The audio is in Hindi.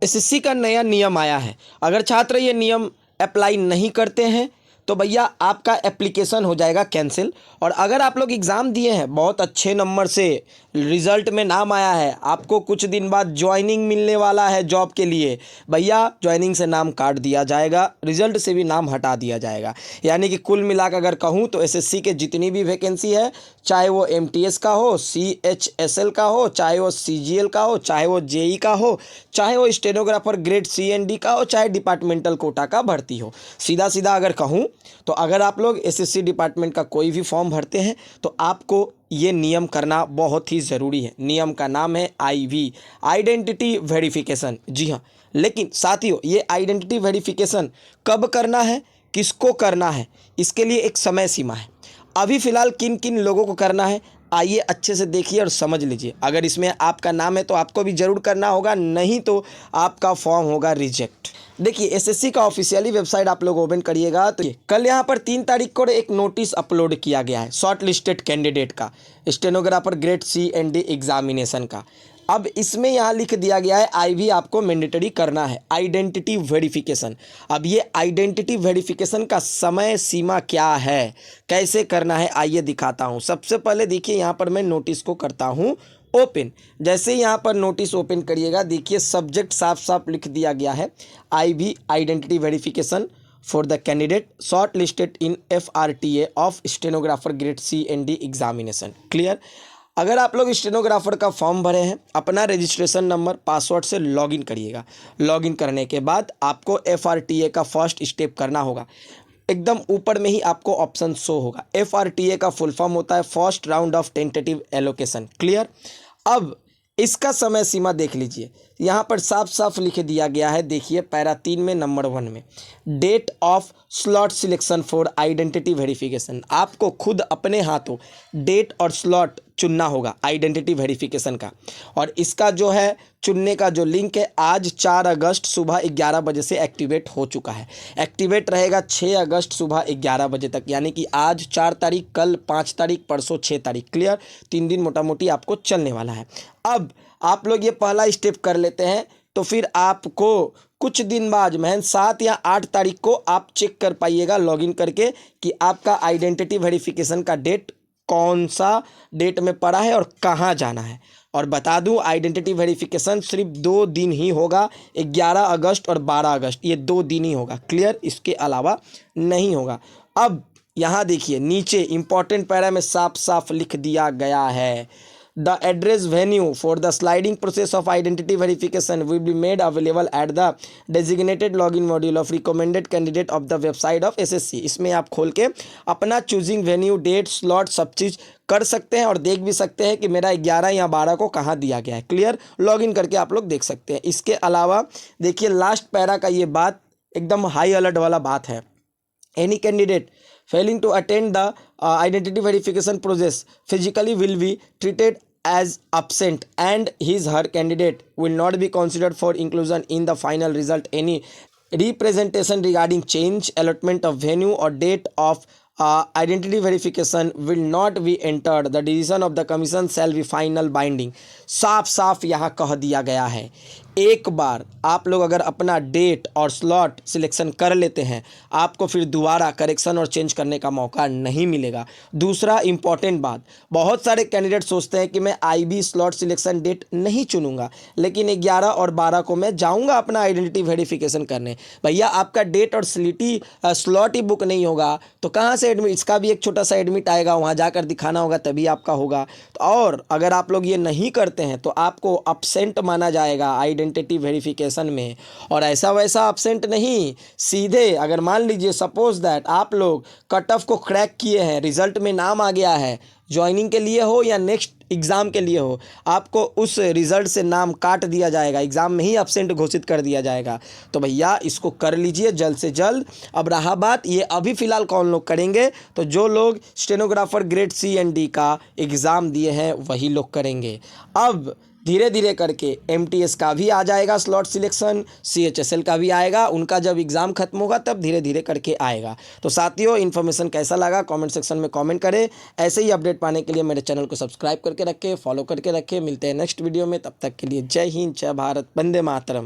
एसएससी का नया नियम आया है। अगर छात्र ये नियम अप्लाई नहीं करते हैं तो भैया आपका एप्लीकेशन हो जाएगा कैंसिल। और अगर आप लोग एग्ज़ाम दिए हैं, बहुत अच्छे नंबर से रिज़ल्ट में नाम आया है, आपको कुछ दिन बाद ज्वाइनिंग मिलने वाला है जॉब के लिए, भैया ज्वाइनिंग से नाम काट दिया जाएगा, रिज़ल्ट से भी नाम हटा दिया जाएगा। यानी कि कुल मिलाकर अगर कहूँ तो एसएससी के जितनी भी वैकेंसी है, चाहे वो एमटीएस का हो, सीएचएसएल का हो, चाहे वो सीजीएल का हो, चाहे वो जेई का हो, चाहे वो स्टेनोग्राफर ग्रेड सीएनडी का हो, चाहे डिपार्टमेंटल कोटा का भर्ती हो, सीधा सीधा अगर कहूँ तो अगर आप लोग एसएससी डिपार्टमेंट का कोई भी फॉर्म भरते हैं तो आपको ये नियम करना बहुत ही ज़रूरी है। नियम का नाम है आईवी, आइडेंटिटी वेरिफिकेशन। जी हाँ, लेकिन साथियों ये आइडेंटिटी वेरिफिकेशन कब करना है, किसको करना है, इसके लिए एक समय सीमा है। अभी फ़िलहाल किन किन लोगों को करना है, आइए अच्छे से देखिए और समझ लीजिए। अगर इसमें आपका नाम है तो आपको भी ज़रूर करना होगा, नहीं तो आपका फॉर्म होगा रिजेक्ट। देखिए एसएससी का ऑफिशियली वेबसाइट आप लोग ओपन करिएगा तो कल यहाँ पर 3 तारीख को एक नोटिस अपलोड किया गया है शॉर्ट लिस्टेड कैंडिडेट का, stenographer grade C and D examination का। अब इसमें यहाँ लिख दिया गया है आईवी आपको मैंडेटरी करना है, आइडेंटिटी वेरिफिकेशन। अब ये आइडेंटिटी वेरिफिकेशन का समय सीमा क्या है, कैसे करना है, आइए दिखाता हूँ। सबसे पहले देखिए यहाँ पर मैं नोटिस को करता हूँ ओपन। जैसे यहाँ पर नोटिस ओपन करिएगा, देखिए सब्जेक्ट साफ साफ लिख दिया गया है, IV identity verification for the candidate short listed in FRTA of stenographer grade C and D examination. Clear. अगर आप लोग स्टेनोग्राफर का फॉर्म भरे हैं, अपना रजिस्ट्रेशन नंबर पासवर्ड से लॉगिन करिएगा। लॉगिन करने के बाद आपको FRTA का फर्स्ट स्टेप करना होगा। एकदम ऊपर में ही आपको ऑप्शन शो होगा। FRTA का फुल फॉर्म होता है first round of tentative allocation. Clear. अब इसका समय सीमा देख लीजिए, यहाँ पर साफ साफ लिख दिया गया है। देखिए पैरा 3 में नंबर 1 में date of slot selection for identity verification. आपको खुद अपने हाथों डेट और स्लॉट चुनना होगा आइडेंटिटी वेरिफिकेशन का। और इसका जो है चुनने का जो लिंक है, आज 4 अगस्त सुबह 11 बजे से एक्टिवेट हो चुका है। एक्टिवेट रहेगा 6 अगस्त सुबह 11 बजे तक, यानी कि आज 4 तारीख, कल 5 तारीख, परसों 6 तारीख। क्लियर। 3 दिन मोटा मोटी आपको चलने वाला है। अब आप लोग ये पहला स्टेप कर लेते हैं तो फिर आपको कुछ दिन बाद महज 7 या 8 तारीख को आप चेक कर पाइएगा लॉगिन करके कि आपका आइडेंटिटी वेरिफिकेशन का डेट कौन सा डेट में पड़ा है और कहाँ जाना है। और बता दूं आइडेंटिटी वेरिफिकेशन सिर्फ 2 दिन ही होगा, 11 अगस्त और 12 अगस्त, ये 2 दिन ही होगा। क्लियर। इसके अलावा नहीं होगा। अब यहाँ देखिए नीचे इंपॉर्टेंट पैरा में साफ साफ लिख दिया गया है, The address venue for the sliding process of identity verification will be made available at the designated login module of recommended candidate of the website of SSC। इसमें आप खोल के अपना चूजिंग वेन्यू, डेट, स्लॉट सब चीज़ कर सकते हैं और देख भी सकते हैं कि मेरा 11 या 12 को कहाँ दिया गया है। क्लियर। लॉगिन करके आप लोग देख सकते हैं। इसके अलावा देखिए लास्ट पैरा का ये बात एकदम हाई अलर्ट वाला बात है। Any candidate failing to attend the identity verification process physically will be treated as absent and his her candidate will not be considered for inclusion in the final result. Any representation regarding change, allotment of venue or date of identity verification will not be entered. The decision of the commission shall be final binding। साफ साफ यहाँ कह दिया गया है। एक बार आप लोग अगर अपना डेट और स्लॉट सिलेक्शन कर लेते हैं, आपको फिर दोबारा करेक्शन और चेंज करने का मौका नहीं मिलेगा। दूसरा इंपॉर्टेंट बात, बहुत सारे कैंडिडेट सोचते हैं कि मैं आईबी स्लॉट सिलेक्शन डेट नहीं चुनूंगा, लेकिन 11 और 12 को मैं जाऊंगा अपना आइडेंटिटी वेरिफिकेशन करने। भैया आपका डेट और स्लॉट ही बुक नहीं होगा तो कहाँ से एडमिट, इसका भी एक छोटा सा एडमिट आएगा, वहाँ जाकर दिखाना होगा तभी आपका होगा। और अगर आप लोग ये नहीं करते हैं तो आपको अपसेंट माना जाएगा आइडेंटिटी वेरिफिकेशन में। और ऐसा वैसा अपसेंट नहीं, सीधे अगर मान लीजिए सपोज दैट आप लोग कट ऑफ को क्रैक किए हैं, रिजल्ट में नाम आ गया है, ज्वाइनिंग के लिए हो या नेक्स्ट एग्ज़ाम के लिए हो, आपको उस रिज़ल्ट से नाम काट दिया जाएगा, एग्ज़ाम में ही एब्सेंट घोषित कर दिया जाएगा। तो भैया इसको कर लीजिए जल्द से जल्द। अब रहा बात ये अभी फ़िलहाल कौन लोग करेंगे, तो जो लोग stenographer grade C and D का एग्ज़ाम दिए हैं वही लोग करेंगे। अब धीरे धीरे करके एमटीएस का भी आ जाएगा स्लॉट सिलेक्शन, सीएचएसएल का भी आएगा, उनका जब एग्ज़ाम खत्म होगा तब धीरे धीरे करके आएगा। तो साथियों इन्फॉर्मेशन कैसा लगा कमेंट सेक्शन में कमेंट करें। ऐसे ही अपडेट पाने के लिए मेरे चैनल को सब्सक्राइब करके रखें, फॉलो करके रखें। मिलते हैं नेक्स्ट वीडियो में, तब तक के लिए जय हिंद, जय भारत, वंदे मातरम।